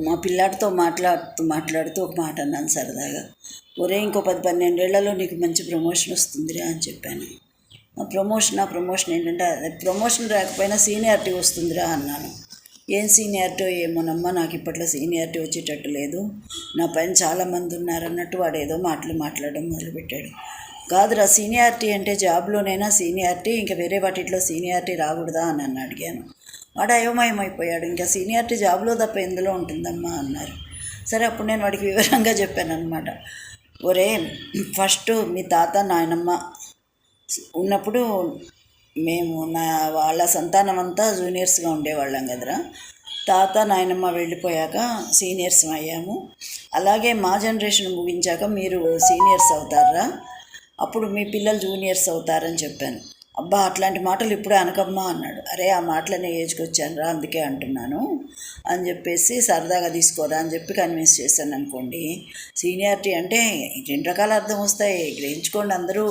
మా పిల్లాడితో మాట్లాడుతూ ఒక మాట అన్నాను సరదాగా. ఒరే ఇంకో 10-12 ఏళ్లలో నీకు మంచి ప్రమోషన్ వస్తుందిరా అని చెప్పాను. ప్రమోషన్ ఏంటంటే ప్రమోషన్ రాకపోయినా సీనియారిటీ వస్తుందిరా అన్నాను. ఏం సీనియారిటీ ఏమోనమ్మా, నాకు ఇప్పట్లో సీనియారిటీ వచ్చేటట్టు లేదు, నా పైన చాలామంది ఉన్నారన్నట్టు వాడు ఏదో మాట్లాడడం మొదలుపెట్టాడు. కాదురా, సీనియారిటీ అంటే జాబ్లోనైనా సీనియారిటీ, ఇంకా వేరే వాటిలో సీనియారిటీ రాకూడదా అని నన్ను అడిగాను. వాడు అయోమయమైపోయాడు. ఇంకా సీనియారిటీ జాబ్లో తప్ప ఎందులో ఉంటుందమ్మా అన్నారు. సరే, అప్పుడు నేను వాడికి వివరంగా చెప్పాను అనమాట. ఒరే, ఫస్ట్ మీ తాత నాయనమ్మ ఉన్నప్పుడు మేము వాళ్ళ సంతానం అంతా జూనియర్స్గా ఉండేవాళ్ళం కదరా. తాత నాయనమ్మ వెళ్ళిపోయాక సీనియర్స్ అయ్యాము. అలాగే మా జనరేషన్ ముగించాక మీరు సీనియర్స్ అవుతారా, అప్పుడు మీ పిల్లలు జూనియర్స్ అవుతారని చెప్పాను. అబ్బా, అట్లాంటి మాటలు ఇప్పుడే అనకమ్మా అన్నాడు. అరే, ఆ మాటలనే ఏజ్కి వచ్చాను రా, అందుకే అంటున్నాను అని చెప్పేసి సరదాగా తీసుకోరా అని చెప్పి కన్విన్స్ చేశాను అనుకోండి. సీనియారిటీ అంటే 2 రకాల అర్థం వస్తాయి, గ్రహించుకోండి అందరూ.